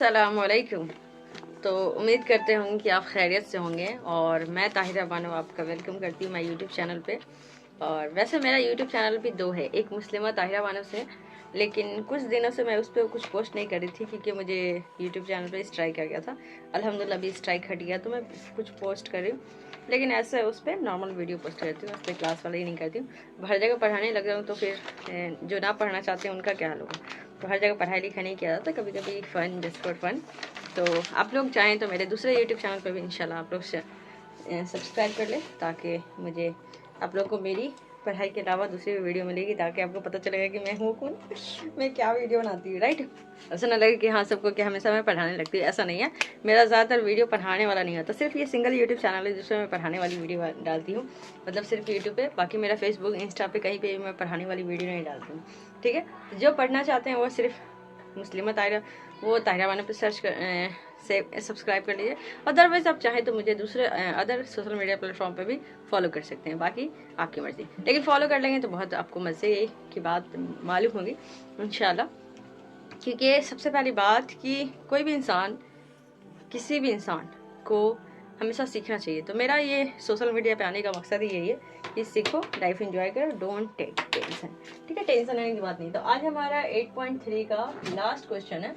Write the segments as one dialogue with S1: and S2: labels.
S1: अस्सलामुअलैकुम। तो उम्मीद करते होंगे कि आप खैरियत से होंगे और मैं ताहिरा बानो आपका वेलकम करती हूँ मैं यूट्यूब चैनल पे। और वैसे मेरा यूट्यूब चैनल भी दो है, एक मुस्लिमा ताहिरा बानो से, लेकिन कुछ दिनों से मैं उस पर कुछ पोस्ट नहीं कर रही थी क्योंकि मुझे यूट्यूब चैनल पे स्ट्राइक आ गया था। अल्हम्दुलिल्लाह अभी स्ट्राइक हट गया तो मैं कुछ पोस्ट कर रही हूँ, लेकिन ऐसे उस पर नॉर्मल वीडियो पोस्ट करती हूँ, उस पर क्लास वाला ही नहीं करती हूँ। हर जगह पढ़ाने लग जाऊँ तो फिर जो ना पढ़ना चाहते हैं उनका क्या हाल होगा। तो हर जगह पढ़ाई लिखाई नहीं किया जाता, कभी कभी फ़न, जस्ट फॉर फन। तो आप लोग चाहें तो मेरे दूसरे यूट्यूब चैनल पर भी इंशाल्लाह आप लोग सब्सक्राइब कर लें, ताकि मुझे आप लोग को मेरी पढ़ाई के अलावा दूसरी भी वीडियो मिलेगी, ताकि आपको पता चलेगा कि मैं हूँ कौन, मैं क्या वीडियो बनाती हूँ। राइट, ऐसा ना लगे कि हाँ सबको कि हमेशा मैं पढ़ाने लगती हूँ, ऐसा नहीं है। मेरा ज़्यादातर वीडियो पढ़ाने वाला नहीं होता, सिर्फ ये सिंगल यूट्यूब चैनल है जिसमें मैं पढ़ाने वाली वीडियो डालती हूँ, मतलब सिर्फ यूट्यूब पे। बाकी मेरा फेसबुक, इंस्टा पे कहीं पे भी मैं पढ़ाने वाली वीडियो नहीं डालती हूँ। ठीक है, जो पढ़ना चाहते हैं वो सिर्फ मुस्लिमा ताहिरा, वो ताहिरा बानो पे सर्च कर से सब्सक्राइब कर लीजिए। अदरवाइज आप चाहें तो मुझे दूसरे अदर सोशल मीडिया प्लेटफॉर्म पे भी फॉलो कर सकते हैं, बाकी आपकी मर्जी। लेकिन फॉलो कर लेंगे तो बहुत आपको मज़े की बात मालूम होगी इंशाल्लाह। क्योंकि सबसे पहली बात कि कोई भी इंसान, किसी भी इंसान को हमेशा सीखना चाहिए। तो मेरा ये सोशल मीडिया पे आने का मकसद ही यही है कि सीखो, लाइफ एंजॉय करो, डोंट टेक टेंशन। ठीक है, टेंशन लेने की बात नहीं। तो आज हमारा 8.3 का लास्ट क्वेश्चन है,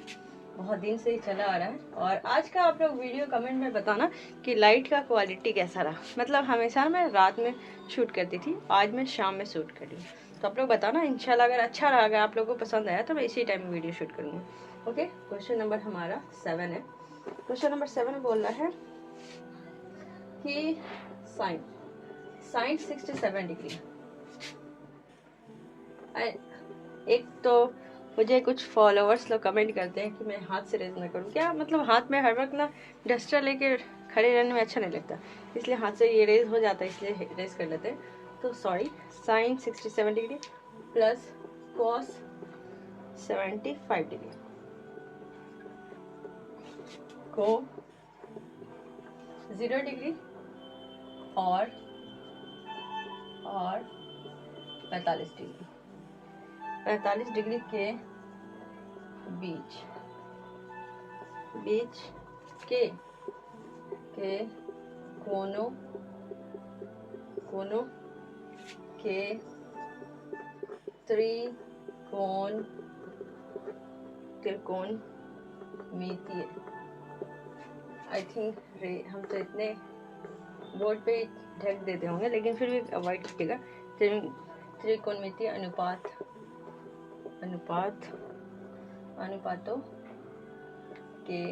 S1: बहुत दिन से ही चला आ रहा है। और आज का आप लोग वीडियो कमेंट में बताना कि लाइट का क्वालिटी कैसा रहा। मतलब हमेशा मैं रात में शूट करती थी, आज मैं शाम में शूट कर रही हूँ। तो आप लोग बताना इंशाल्लाह, अगर अच्छा रहा, अगर आप लोगों को पसंद आया तो मैं इसी टाइम में वीडियो शूट करूँगी। ओके, क्वेश्चन नंबर हमारा 7 है। क्वेश्चन नंबर 7 बोल रहा है कि साइन साइन 67 डिग्री। एक तो मुझे कुछ फॉलोअर्स लोग कमेंट करते हैं कि मैं हाथ से रेज ना करूं। क्या मतलब, हाथ में हर वक्त ना डस्टर लेके खड़े रहने में अच्छा नहीं लगता, इसलिए हाथ से ये रेज हो जाता है, इसलिए रेज कर लेते हैं। तो sorry, sine 67 degree plus cos 75 degree को 0 डिग्री और 45 डिग्री, 45 डिग्री के बीच के कोनों के त्रिकोणमितीय। आई थिंक हम तो इतने बोर्ड पे ढक देते होंगे, लेकिन फिर भी अवॉइड कीजिएगा। त्रिकोणमितीय अनुपातों के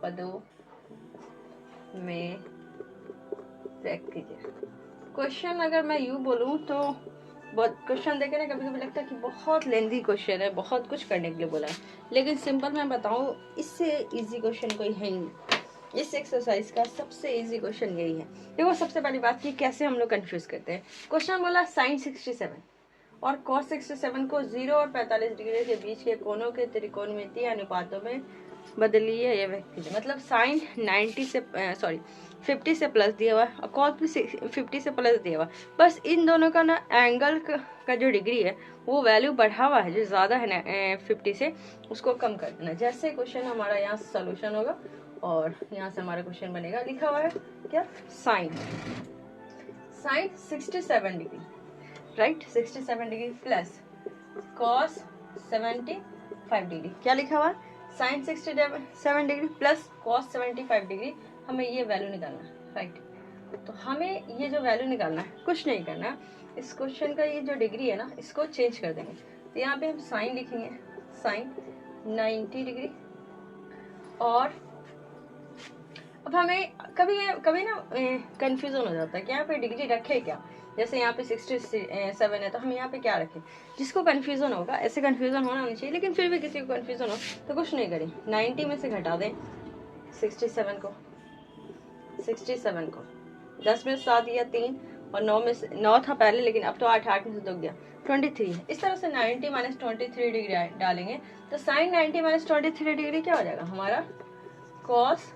S1: पदों में व्यक्त कीजिए। क्वेश्चन अगर मैं यूँ बोलूँ तो बहुत क्वेश्चन देखे ना, कभी कभी लगता है कि बहुत लेंथी क्वेश्चन है, बहुत कुछ करने के लिए बोला है, लेकिन सिंपल मैं बताऊँ, इससे इजी क्वेश्चन कोई है ही नहीं। इस एक्सरसाइज का सबसे इजी क्वेश्चन यही है। देखो, सबसे पहली बात कि कैसे हम लोग कंफ्यूज करते हैं। क्वेश्चन बोला साइन 67 और कॉस 67 को 0 और 45 डिग्री के बीच के कोनों के त्रिकोणमितीय अनुपातों में बदलिए ये व्यक्ति। मतलब साइन 90 से 50 से प्लस दिया हुआ और कॉस भी 50 से प्लस दिया हुआ। बस इन दोनों का ना एंगल का जो डिग्री है वो वैल्यू बढ़ा हुआ है, जो ज़्यादा है ना 50 से, उसको कम कर देना। जैसे क्वेश्चन हमारा यहाँ सोल्यूशन होगा और यहाँ से हमारा क्वेश्चन बनेगा। लिखा हुआ है क्या, sine 67 degree, right, 67 degree plus cos 75 degree. क्या लिखा हुआ है, sine 67 degree plus cos 75 degree. हमें ये वैल्यू निकालना है, राइट। तो हमें ये जो वैल्यू निकालना है, कुछ नहीं करना, इस क्वेश्चन का ये जो डिग्री है ना, इसको चेंज कर देंगे। तो यहाँ पे हम साइन लिखेंगे, साइन 90 डिग्री। और अब हमें कभी ना कंफ्यूजन हो जाता है कि यहाँ पे डिग्री रखे क्या। जैसे यहाँ पे 67 है तो हम यहाँ पे क्या रखें, जिसको कंफ्यूजन होगा, ऐसे कंफ्यूजन होना नहीं चाहिए, लेकिन फिर भी किसी को कंफ्यूजन हो तो कुछ नहीं करें, 90 में से घटा दें 67 को 10 में 7 या 3 और 9 में से 9 था पहले, लेकिन अब तो 8 में से 2 गया 23 है। इस तरह से 90 माइनस 23 डिग्री डालेंगे तो साइन 90 माइनस 23 डिग्री क्या हो जाएगा हमारा, कॉस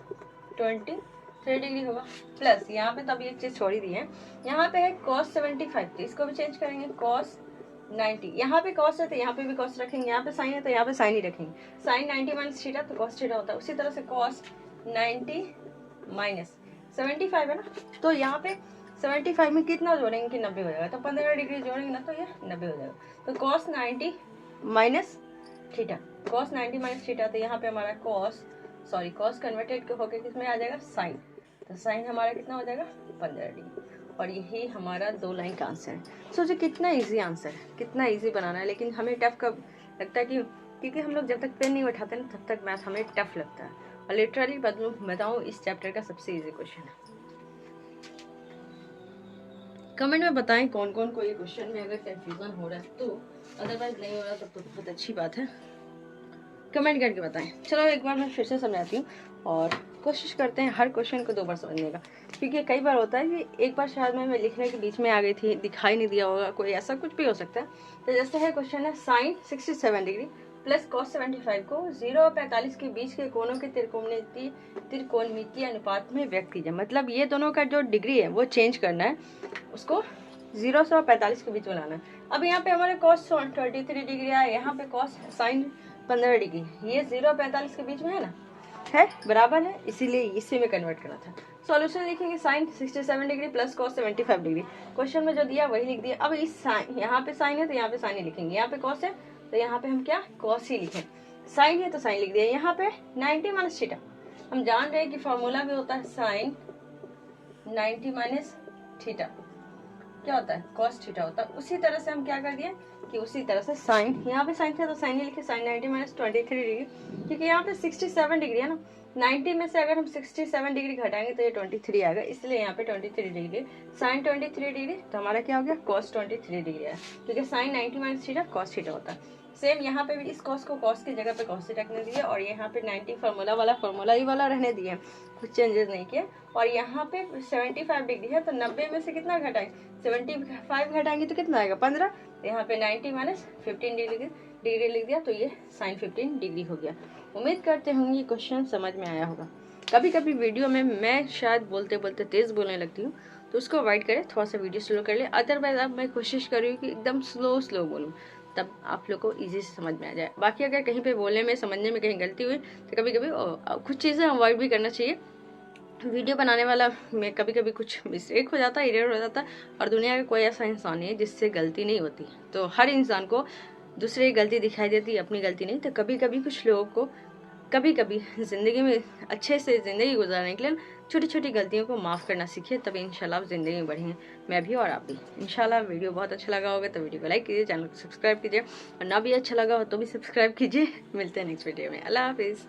S1: 23 डिग्री होगा। प्लस यहाँ पे तो अभी एक चीज छोड़ी दी है, यहाँ पे है कॉस 75, तो इसको भी चेंज करेंगे, कॉस 90, यहाँ पे कॉस है तो यहाँ पे भी कॉस रखेंगे, यहाँ पे साइन है तो यहाँ पे साइन ही रखेंगे। साइन 90 माइनस थीटा तो कॉस थीटा होता है। उसी तरह से कॉस 90 माइनस 75 है ना, तो यहाँ पे 75 में कितना जोड़ेंगे कि 90 हो जाएगा, तो 15 डिग्री जोड़ेंगे ना तो ये 90 हो जाएगा। तो cos 90 minus theta, cos 90 minus theta, तो यहाँ पे हमारा कॉस कन्वर्टेड होकर किस में आ जाएगा, साइन। तो साइन हमारा कितना हो जाएगा, 15 डिग्री। और यही हमारा 2 लाइन का आंसर है। सोचो कितना इजी आंसर है, कितना इजी बनाना है। लेकिन हमें टफ कब लगता है कि क्योंकि हम लोग जब तक पेन नहीं उठाते ना तब तक मैथ हमें टफ लगता है। और लिटरली बताऊँ इस चैप्टर का सबसे इजी क्वेश्चन है। कमेंट में बताएं कौन कौन को ये क्वेश्चन में अगर कंफ्यूजन हो रहा है तो, अदरवाइज नहीं हो रहा तब तो बहुत अच्छी बात है, कमेंट करके बताएं। चलो एक बार मैं फिर से समझाती हूँ और कोशिश करते हैं हर क्वेश्चन को 2 बार समझने का, क्योंकि कई बार होता है कि एक बार शायद मैं लिखने के बीच में आ गई थी, दिखाई नहीं दिया होगा, कोई ऐसा कुछ भी हो सकता है। तो जैसे है क्वेश्चन है साइन 67 डिग्री प्लस कॉस 75 को 0 और 45 के बीच के कोणों के त्रिकोणमितीय अनुपात में व्यक्त कीजिए। मतलब ये दोनों का जो डिग्री है वो चेंज करना है, उसको 0 से 45 के बीच में लाना है। अब यहाँ पे हमारे कॉस 23 डिग्री है, यहाँ पे कॉस साइन 15 डिग्री, ये 0 और 45 के बीच में है ना, है बराबर है, इसीलिए इसी में कन्वर्ट करना था। सॉल्यूशन लिखेंगे sine 67 degree plus cos 75 degree, question में जो दिया वही लिख दिया। अब इस साइन, यहाँ पे साइन है तो यहाँ पे साइन ही लिखेंगे, यहाँ पे कॉस है तो यहाँ पे हम क्या कॉस ही लिखें, साइन है तो साइन लिख दिया। यहाँ पे 90 माइनस थीटा, हम जान रहे हैं कि फॉर्मूला भी होता है साइन 90 माइनस थीटा क्या होता है, कॉस थीटा होता है। उसी तरह से हम क्या कर दिए कि उसी तरह से साइन, यहाँ पे साइन था तो साइन ही लिखे, साइन 90 माइनस 23 डिग्री, क्योंकि यहाँ पे 67 डिग्री है ना, 90 में से अगर हम 67 डिग्री घटाएंगे तो ये 23 आएगा, इसलिए यहाँ पे 23 डिग्री, साइन 23 डिग्री तो हमारा क्या हो गया कॉस 23 डिग्री है, क्योंकि sine 90 minus theta cos theta होता है। सेम यहाँ पे भी इस कॉस को कॉस की जगह पे कॉस थीटा रखने दिए, और यहाँ पे 90 फार्मूला ही वाला रहने दिए, कुछ चेंजेस नहीं किए। और यहाँ पे 75 डिग्री है तो 90 में से कितना घटाएंगे, 75 घटाएंगे तो कितना आएगा 15, तो यहाँ पे 90 माइनस 15 डिग्री लिख दिया, तो ये साइन 15 डिग्री हो गया। उम्मीद करते होंगे ये क्वेश्चन समझ में आया होगा। कभी कभी वीडियो में मैं शायद बोलते बोलते तेज बोलने लगती हूँ, तो उसको अवॉइड करें, थोड़ा सा वीडियो स्लो कर ले। अदरवाइज अब मैं कोशिश कर रही हूँ कि एकदम स्लो बोलूँ, तब आप लोग को इजी से समझ में आ जाए। बाकी अगर कहीं पे बोलने में समझने में कहीं गलती हुई तो कभी कभी कुछ चीज़ें अवॉइड भी करना चाहिए। वीडियो बनाने वाला में कभी कभी कुछ मिस्टेक हो जाता है, एरर हो जाता है, और दुनिया का कोई ऐसा इंसान नहीं है जिससे गलती नहीं होती। तो हर इंसान को दूसरे की गलती दिखाई देती है, अपनी गलती नहीं। तो कभी कभी कुछ लोगों को कभी कभी ज़िंदगी में अच्छे से ज़िंदगी गुजारने के लिए छोटी छोटी गलतियों को माफ़ करना सीखिए, तभी इंशाल्लाह आप ज़िंदगी में बढ़ेंगे, मैं भी और आप भी इंशाल्लाह। वीडियो बहुत अच्छा लगा होगा तो वीडियो को लाइक कीजिए, चैनल को सब्सक्राइब कीजिए, और ना भी अच्छा लगा हो तो भी सब्सक्राइब कीजिए। मिलते हैं नेक्स्ट वीडियो में, अल्लाह हाफिज़।